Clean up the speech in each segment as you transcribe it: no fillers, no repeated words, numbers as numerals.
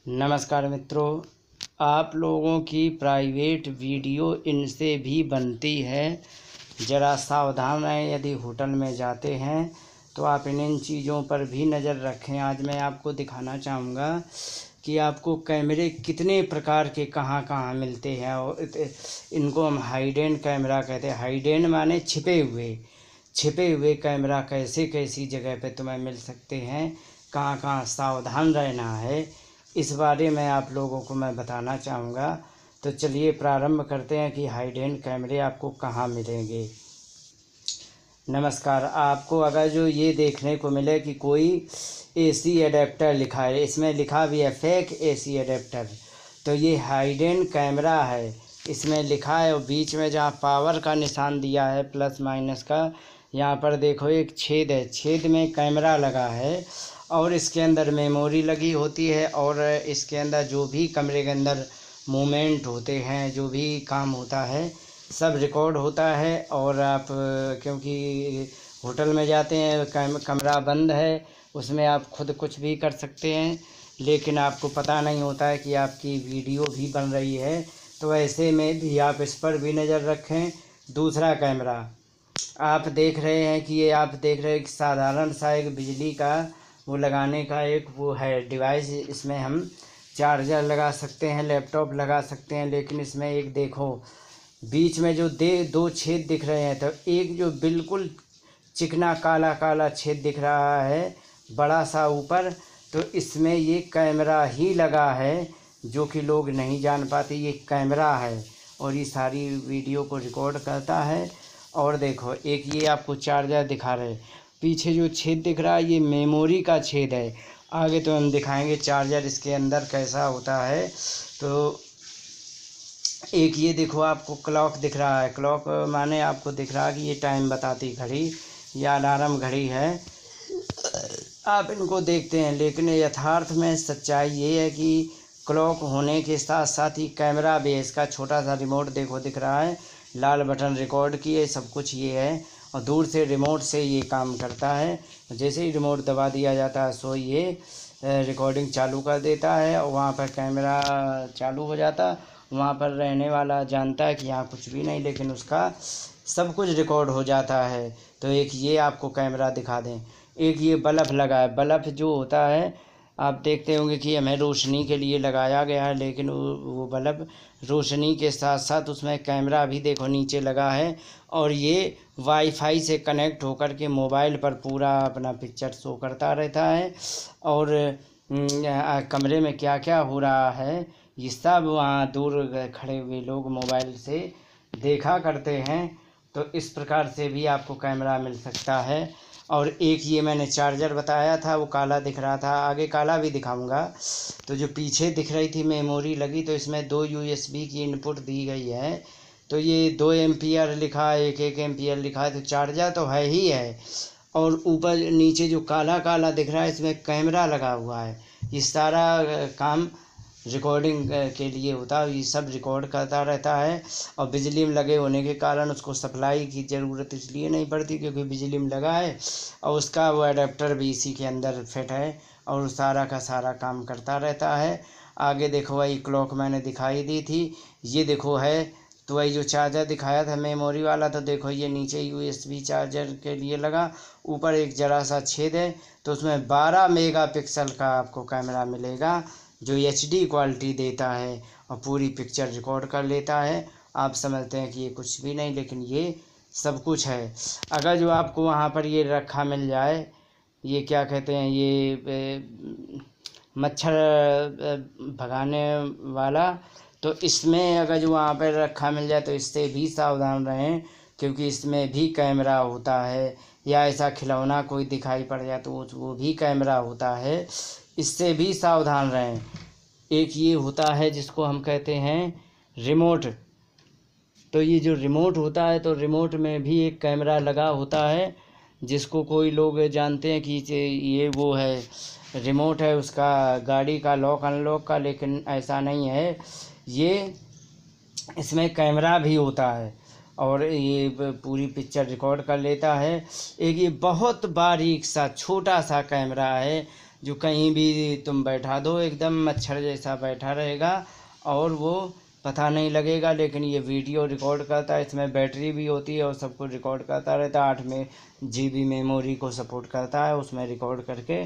नमस्कार मित्रों, आप लोगों की प्राइवेट वीडियो इनसे भी बनती है। ज़रा सावधान रहें। यदि होटल में जाते हैं तो आप इन चीज़ों पर भी नज़र रखें। आज मैं आपको दिखाना चाहूँगा कि आपको कैमरे कितने प्रकार के कहाँ कहाँ मिलते हैं। और इनको हम हाइडेन कैमरा कहते हैं। हाइडेन माने छिपे हुए कैमरा कैसे कैसी जगह पे तुम्हें मिल सकते हैं, कहाँ कहाँ सावधान रहना है, इस बारे में आप लोगों को मैं बताना चाहूँगा। तो चलिए प्रारंभ करते हैं कि हाइडेन कैमरे आपको कहाँ मिलेंगे। नमस्कार। आपको अगर जो ये देखने को मिले कि कोई एसी एडेप्टर लिखा है, इसमें लिखा भी है फेक एसी एडेप्टर, तो ये हाइडेन कैमरा है। इसमें लिखा है और बीच में जहाँ पावर का निशान दिया है प्लस माइनस का, यहाँ पर देखो एक छेद है, छेद में कैमरा लगा है और इसके अंदर मेमोरी लगी होती है। और इसके अंदर जो भी कमरे के अंदर मूवमेंट होते हैं, जो भी काम होता है, सब रिकॉर्ड होता है। और आप क्योंकि होटल में जाते हैं, कमरा बंद है, उसमें आप खुद कुछ भी कर सकते हैं, लेकिन आपको पता नहीं होता है कि आपकी वीडियो भी बन रही है। तो ऐसे में भी आप इस पर भी नज़र रखें। दूसरा कैमरा आप देख रहे हैं कि ये आप देख रहे हैं कि साधारण सा एक बिजली का वो लगाने का एक वो है डिवाइस। इसमें हम चार्जर लगा सकते हैं, लैपटॉप लगा सकते हैं, लेकिन इसमें एक देखो बीच में जो दो छेद दिख रहे हैं, तो एक जो बिल्कुल चिकना काला काला छेद दिख रहा है बड़ा सा ऊपर, तो इसमें ये कैमरा ही लगा है, जो कि लोग नहीं जान पाते ये कैमरा है और ये सारी वीडियो को रिकॉर्ड करता है। और देखो एक ये आपको चार्जर दिखा रहे, पीछे जो छेद दिख रहा है ये मेमोरी का छेद है। आगे तो हम दिखाएंगे चार्जर इसके अंदर कैसा होता है। तो एक ये देखो आपको क्लॉक दिख रहा है, क्लॉक माने आपको दिख रहा है कि ये टाइम बताती घड़ी या अलार्म घड़ी है। आप इनको देखते हैं, लेकिन यथार्थ में सच्चाई ये है कि क्लॉक होने के साथ साथ ही कैमरा भी है। इसका छोटा सा रिमोट देखो दिख रहा है, लाल बटन रिकॉर्ड की है, सब कुछ ये है। और दूर से रिमोट से ये काम करता है। जैसे ही रिमोट दबा दिया जाता है सो ये रिकॉर्डिंग चालू कर देता है और वहाँ पर कैमरा चालू हो जाता। वहाँ पर रहने वाला जानता है कि यहाँ कुछ भी नहीं, लेकिन उसका सब कुछ रिकॉर्ड हो जाता है। तो एक ये आपको कैमरा दिखा दें। एक ये बल्ब लगा है, बल्ब जो होता है आप देखते होंगे कि हमें रोशनी के लिए लगाया गया है, लेकिन वो बल्ब रोशनी के साथ साथ उसमें कैमरा भी देखो नीचे लगा है। और ये वाईफाई से कनेक्ट होकर के मोबाइल पर पूरा अपना पिक्चर शो करता रहता है। और कमरे में क्या क्या हो रहा है ये सब वहाँ दूर खड़े हुए लोग मोबाइल से देखा करते हैं। तो इस प्रकार से भी आपको कैमरा मिल सकता है। और एक ये मैंने चार्जर बताया था, वो काला दिख रहा था, आगे काला भी दिखाऊंगा। तो जो पीछे दिख रही थी मेमोरी लगी, तो इसमें 2 USB की इनपुट दी गई है। तो ये 2 एम्पियर लिखा है, 1 एम्पियर लिखा है, तो चार्जर तो है ही है। और ऊपर नीचे जो काला काला दिख रहा है इसमें कैमरा लगा हुआ है। ये सारा काम रिकॉर्डिंग के लिए होता है, ये सब रिकॉर्ड करता रहता है। और बिजली में लगे होने के कारण उसको सप्लाई की ज़रूरत इसलिए नहीं पड़ती क्योंकि बिजली में लगा है और उसका वो एडेप्टर भी इसी के अंदर फिट है और सारा का सारा काम करता रहता है। आगे देखो वही क्लॉक मैंने दिखाई दी थी, ये देखो है। तो वही जो चार्जर दिखाया था मेमोरी वाला, तो देखो ये नीचे USB चार्जर के लिए लगा, ऊपर एक ज़रा सा छेद है। तो उसमें 12 मेगापिक्सल का आपको कैमरा मिलेगा, जो HD क्वालिटी देता है और पूरी पिक्चर रिकॉर्ड कर लेता है। आप समझते हैं कि ये कुछ भी नहीं, लेकिन ये सब कुछ है। अगर जो आपको वहाँ पर ये रखा मिल जाए, ये क्या कहते हैं, ये मच्छर भगाने वाला, तो इसमें अगर जो वहाँ पर रखा मिल जाए तो इससे भी सावधान रहें, क्योंकि इसमें भी कैमरा होता है। या ऐसा खिलौना कोई दिखाई पड़ जाए तो वो भी कैमरा होता है, इससे भी सावधान रहें। एक ये होता है जिसको हम कहते हैं रिमोट। तो ये जो रिमोट होता है, तो रिमोट में भी एक कैमरा लगा होता है, जिसको कोई लोग जानते हैं कि ये वो है रिमोट है उसका गाड़ी का लॉक अनलॉक का, लेकिन ऐसा नहीं है। ये इसमें कैमरा भी होता है और ये पूरी पिक्चर रिकॉर्ड कर लेता है। एक ये बहुत बारीक सा छोटा सा कैमरा है, जो कहीं भी तुम बैठा दो एकदम मच्छर जैसा बैठा रहेगा और वो पता नहीं लगेगा। लेकिन ये वीडियो रिकॉर्ड करता है, इसमें बैटरी भी होती है और सब कुछ रिकॉर्ड करता रहता है। 8 GB मेमोरी को सपोर्ट करता है, उसमें रिकॉर्ड करके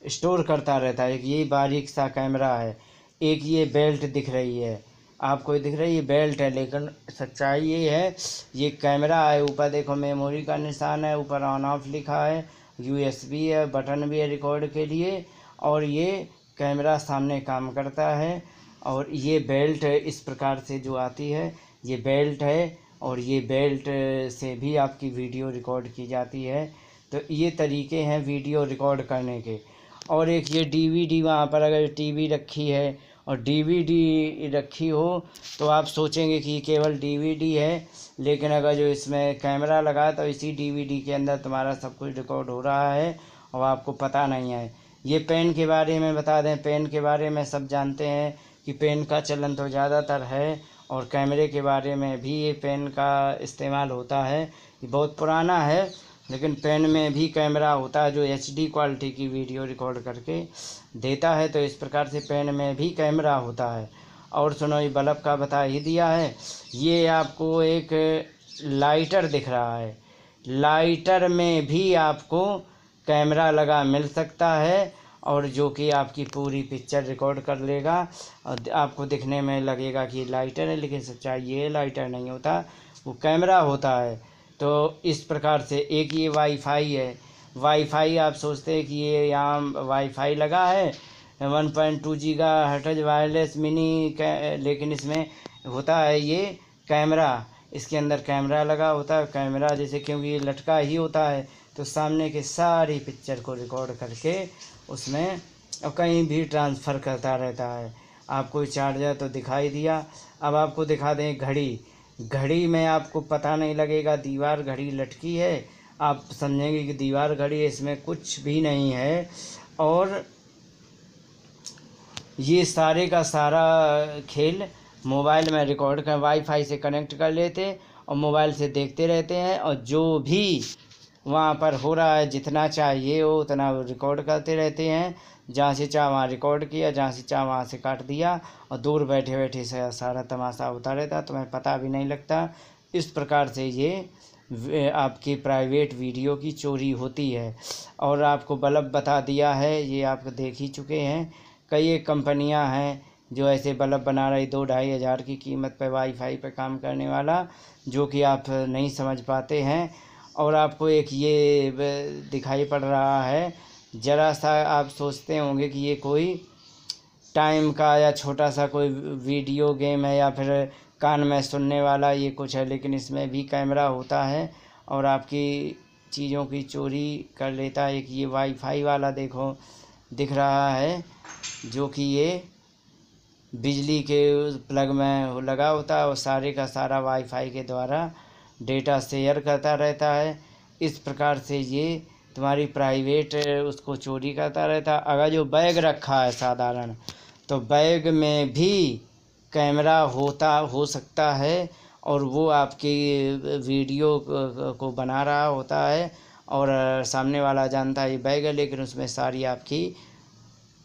स्टोर करता रहता है। एक ये बारीक सा कैमरा है। एक ये बेल्ट दिख रही है आपको, दिख रही है बेल्ट है, लेकिन सच्चाई ये है ये कैमरा है। ऊपर देखो मेमोरी का निशान है, ऊपर ऑन ऑफ लिखा है, USB है, बटन भी है रिकॉर्ड के लिए, और ये कैमरा सामने काम करता है। और ये बेल्ट इस प्रकार से जो आती है ये बेल्ट है, और ये बेल्ट से भी आपकी वीडियो रिकॉर्ड की जाती है। तो ये तरीके हैं वीडियो रिकॉर्ड करने के। और एक ये DVD, वहाँ पर अगर TV रखी है और DVD रखी हो तो आप सोचेंगे कि केवल DVD है, लेकिन अगर जो इसमें कैमरा लगा है तो इसी DVD के अंदर तुम्हारा सब कुछ रिकॉर्ड हो रहा है और आपको पता नहीं है। ये पेन के बारे में बता दें, पेन के बारे में सब जानते हैं कि पेन का चलन तो ज़्यादातर है, और कैमरे के बारे में भी ये पेन का इस्तेमाल होता है। ये बहुत पुराना है, लेकिन पेन में भी कैमरा होता है जो HD क्वालिटी की वीडियो रिकॉर्ड करके देता है। तो इस प्रकार से पेन में भी कैमरा होता है। और सुनो, ये बल्ब का बता ही दिया है। ये आपको एक लाइटर दिख रहा है, लाइटर में भी आपको कैमरा लगा मिल सकता है, और जो कि आपकी पूरी पिक्चर रिकॉर्ड कर लेगा। और आपको दिखने में लगेगा कि लाइटर है, लेकिन सच्चाई ये लाइटर नहीं होता, वो कैमरा होता है। तो इस प्रकार से एक ये वाईफाई है। वाईफाई आप सोचते हैं कि ये यहाँ वाईफाई लगा है 1.2 GHz वायरलेस मिनी, लेकिन इसमें होता है ये कैमरा। इसके अंदर कैमरा लगा होता है। कैमरा जैसे क्योंकि ये लटका ही होता है तो सामने की सारी पिक्चर को रिकॉर्ड करके उसमें और कहीं भी ट्रांसफ़र करता रहता है। आपको चार्जर तो दिखाई दिया, अब आपको दिखा दें घड़ी। घड़ी में आपको पता नहीं लगेगा, दीवार घड़ी लटकी है, आप समझेंगे कि दीवार घड़ी है, इसमें कुछ भी नहीं है। और ये सारे का सारा खेल मोबाइल में रिकॉर्ड कर वाईफाई से कनेक्ट कर लेते और मोबाइल से देखते रहते हैं, और जो भी वहाँ पर हो रहा है जितना चाहिए वो उतना रिकॉर्ड करते रहते हैं। जहाँ से चाह वहाँ रिकॉर्ड किया, जहाँ से चाह वहाँ से काट दिया, और दूर बैठे बैठे से सारा तमाशा होता रहता, तुम्हें पता भी नहीं लगता। इस प्रकार से ये आपकी प्राइवेट वीडियो की चोरी होती है। और आपको बल्ब बता दिया है, ये आप देख ही चुके हैं। कई एक कंपनियां हैं जो ऐसे बल्ब बना रही 2-2.5 हज़ार की कीमत पे वाईफाई पे काम करने वाला, जो कि आप नहीं समझ पाते हैं। और आपको एक ये दिखाई पड़ रहा है, ज़रा सा आप सोचते होंगे कि ये कोई टाइम का या छोटा सा कोई वीडियो गेम है या फिर कान में सुनने वाला ये कुछ है, लेकिन इसमें भी कैमरा होता है और आपकी चीज़ों की चोरी कर लेता है। एक ये वाईफाई वाला देखो दिख रहा है, जो कि ये बिजली के प्लग में लगा होता है और सारे का सारा वाईफाई के द्वारा डेटा शेयर करता रहता है। इस प्रकार से ये तुम्हारी प्राइवेट उसको चोरी करता रहता है। अगर जो बैग रखा है साधारण, तो बैग में भी कैमरा हो सकता है, और वो आपकी वीडियो को बना रहा होता है, और सामने वाला जानता है ये बैग है, लेकिन उसमें सारी आपकी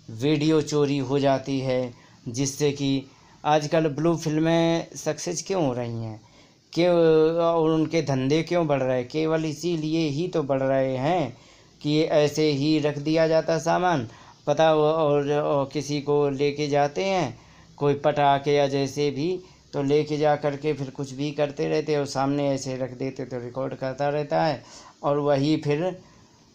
वीडियो चोरी हो जाती है। जिससे कि आजकल ब्लू फिल्में सक्सेस क्यों हो रही हैं, क्यों, और उनके धंधे क्यों बढ़ रहे हैं, केवल इसीलिए ही तो बढ़ रहे हैं कि ऐसे ही रख दिया जाता सामान पता, और किसी को लेके जाते हैं, कोई पटाखे या जैसे भी, तो लेके जा करके फिर कुछ भी करते रहते और सामने ऐसे रख देते तो रिकॉर्ड करता रहता है, और वही फिर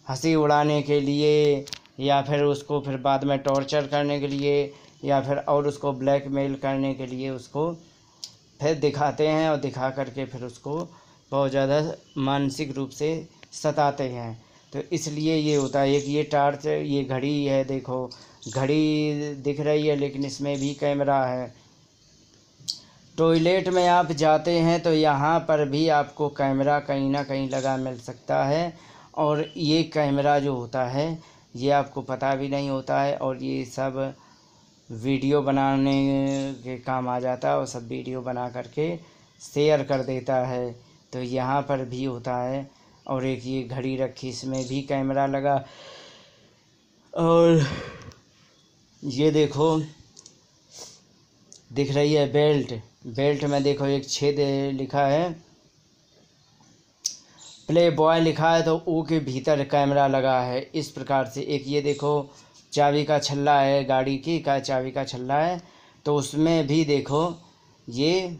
हंसी उड़ाने के लिए या फिर उसको फिर बाद में टॉर्चर करने के लिए या फिर और उसको ब्लैकमेल करने के लिए उसको फिर दिखाते हैं, और दिखा करके फिर उसको बहुत ज़्यादा मानसिक रूप से सताते हैं। तो इसलिए ये होता है। एक ये टार्च, ये घड़ी है, देखो घड़ी दिख रही है, लेकिन इसमें भी कैमरा है। टॉयलेट में आप जाते हैं तो यहाँ पर भी आपको कैमरा कहीं ना कहीं लगा मिल सकता है, और ये कैमरा जो होता है ये आपको पता भी नहीं होता है, और ये सब वीडियो बनाने के काम आ जाता है, और सब वीडियो बना करके शेयर कर देता है। तो यहाँ पर भी होता है। और एक ये घड़ी रखी, इसमें भी कैमरा लगा, और ये देखो दिख रही है बेल्ट, बेल्ट में देखो एक छेद लिखा है, प्ले बॉय लिखा है, तो ओ के भीतर कैमरा लगा है। इस प्रकार से एक ये देखो चाबी का छल्ला है, गाड़ी की का चाबी का छल्ला है, तो उसमें भी देखो ये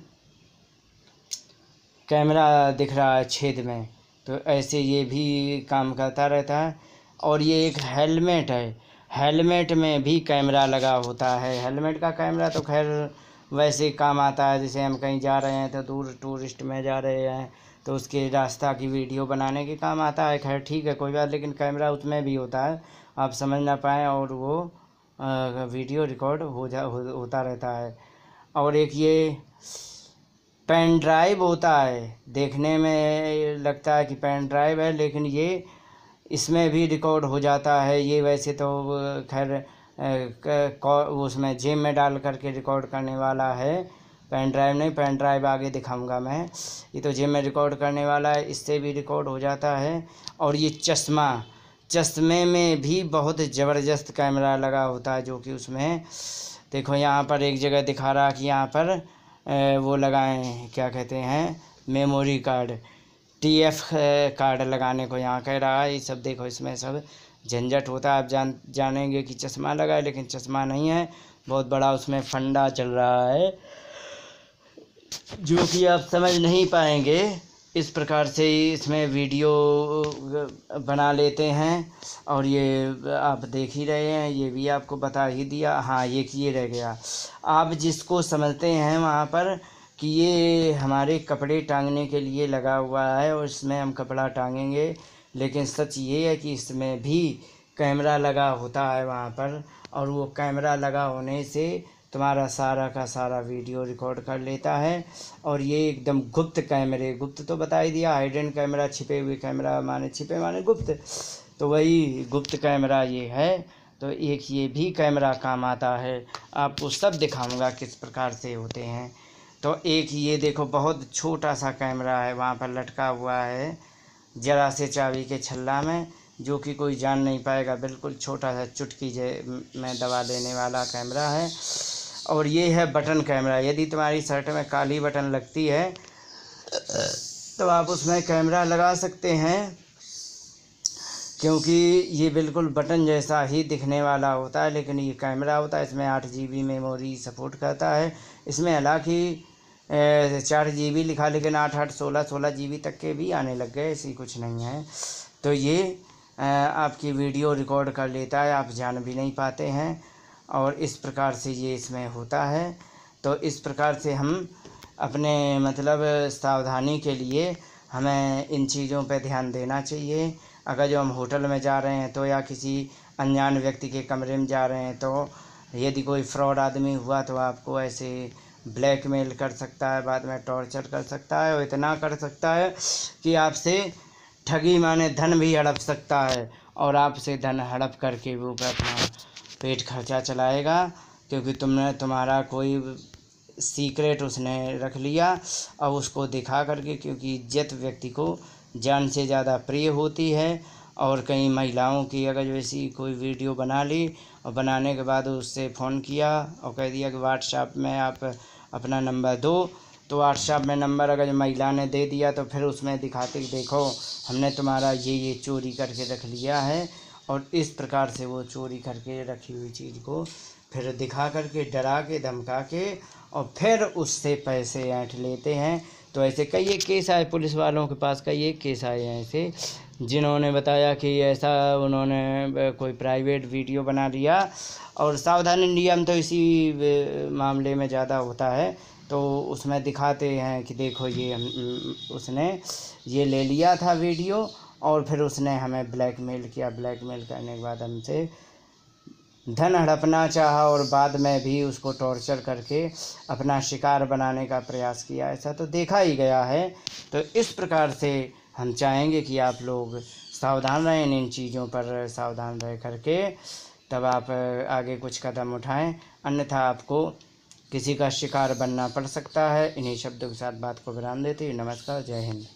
कैमरा दिख रहा है छेद में। तो ऐसे ये भी काम करता रहता है। और ये एक हेलमेट है, हेलमेट में भी कैमरा लगा होता है। हेलमेट का कैमरा तो खैर वैसे काम आता है, जैसे हम कहीं जा रहे हैं तो दूर टूरिस्ट में जा रहे हैं तो उसके रास्ता की वीडियो बनाने के काम आता है। खैर ठीक है कोई बात, लेकिन कैमरा उसमें भी होता है, आप समझ ना पाएँ और वो वीडियो रिकॉर्ड होता रहता है। और एक ये पेन ड्राइव होता है, देखने में लगता है कि पेन ड्राइव है, लेकिन ये इसमें भी रिकॉर्ड हो जाता है। ये वैसे तो खैर उसमें जेब में डाल करके रिकॉर्ड करने वाला है, पेन ड्राइव नहीं, पेन ड्राइव आगे दिखाऊंगा मैं। ये तो जेब में रिकॉर्ड करने वाला है, इससे भी रिकॉर्ड हो जाता है। और ये चश्मा, चश्मे में भी बहुत ज़बरदस्त कैमरा लगा होता है, जो कि उसमें देखो यहाँ पर एक जगह दिखा रहा कि यहाँ पर वो लगाएं, क्या कहते हैं, मेमोरी कार्ड, TF कार्ड लगाने को यहाँ कह रहा है। ये सब देखो इसमें सब झंझट होता है। आप जानेंगे कि चश्मा लगा है, लेकिन चश्मा नहीं है, बहुत बड़ा उसमें फंडा चल रहा है जो कि आप समझ नहीं पाएंगे। इस प्रकार से इसमें वीडियो बना लेते हैं। और ये आप देख ही रहे हैं, ये भी आपको बता ही दिया। हाँ ये रह गया, आप जिसको समझते हैं वहाँ पर कि ये हमारे कपड़े टांगने के लिए लगा हुआ है और इसमें हम कपड़ा टांगेंगे, लेकिन सच ये है कि इसमें भी कैमरा लगा होता है वहाँ पर। और वो कैमरा लगा होने से तुम्हारा सारा का सारा वीडियो रिकॉर्ड कर लेता है। और ये एकदम गुप्त कैमरे, गुप्त तो बता ही दिया, हाइडन कैमरा, छिपे हुए कैमरा माने छिपे माने गुप्त, तो वही गुप्त कैमरा ये है। तो एक ये भी कैमरा काम आता है, आपको सब दिखाऊंगा किस प्रकार से होते हैं। तो एक ये देखो बहुत छोटा सा कैमरा है, वहाँ पर लटका हुआ है जरा से चाबी के छल्ला में, जो कि कोई जान नहीं पाएगा, बिल्कुल छोटा सा चुटकी में दबा देने वाला कैमरा है। और ये है बटन कैमरा, यदि तुम्हारी शर्ट में काली बटन लगती है तो आप उसमें कैमरा लगा सकते हैं, क्योंकि ये बिल्कुल बटन जैसा ही दिखने वाला होता है, लेकिन ये कैमरा होता है। इसमें 8 GB मेमोरी सपोर्ट करता है। इसमें हालांकि 4 GB लिखा, लेकिन 8 16 GB तक के भी आने लग गए, ऐसी कुछ नहीं है। तो ये आपकी वीडियो रिकॉर्ड कर लेता है, आप जान भी नहीं पाते हैं। और इस प्रकार से ये इसमें होता है। तो इस प्रकार से हम अपने मतलब सावधानी के लिए हमें इन चीज़ों पे ध्यान देना चाहिए। अगर जो हम होटल में जा रहे हैं तो, या किसी अनजान व्यक्ति के कमरे में जा रहे हैं तो, यदि कोई फ्रॉड आदमी हुआ तो आपको ऐसे ब्लैकमेल कर सकता है, बाद में टॉर्चर कर सकता है, और इतना कर सकता है कि आपसे ठगी माने धन भी हड़प सकता है। और आपसे धन हड़प करके वो अपना पेट खर्चा चलाएगा, क्योंकि तुम्हारा कोई सीक्रेट उसने रख लिया और उसको दिखा करके, क्योंकि इज्जत व्यक्ति को जान से ज़्यादा प्रिय होती है। और कई महिलाओं की अगर वैसी कोई वीडियो बना ली और बनाने के बाद उससे फ़ोन किया और कह दिया कि व्हाट्सएप में आप अपना नंबर दो, तो व्हाट्सएप में नंबर अगर महिला ने दे दिया तो फिर उसमें दिखाते कि देखो हमने तुम्हारा ये चोरी करके रख लिया है। और इस प्रकार से वो चोरी करके रखी हुई चीज़ को फिर दिखा करके, डरा के, धमका के, और फिर उससे पैसे ऐंठ लेते हैं। तो ऐसे कई एक केस आए पुलिस वालों के पास, कई एक केस आए हैं ऐसे, जिन्होंने बताया कि ऐसा उन्होंने कोई प्राइवेट वीडियो बना लिया। और सावधान इंडिया में तो इसी मामले में ज़्यादा होता है। तो उसमें दिखाते हैं कि देखो ये उसने ये ले लिया था वीडियो, और फिर उसने हमें ब्लैकमेल किया, ब्लैकमेल करने के बाद हमसे धन हड़पना चाहा, और बाद में भी उसको टॉर्चर करके अपना शिकार बनाने का प्रयास किया। ऐसा तो देखा ही गया है। तो इस प्रकार से हम चाहेंगे कि आप लोग सावधान रहें, इन चीज़ों पर सावधान रह करके तब आप आगे कुछ कदम उठाएं, अन्यथा आपको किसी का शिकार बनना पड़ सकता है। इन्हीं शब्दों के साथ बात को विराम देते हुए नमस्कार, जय हिंद।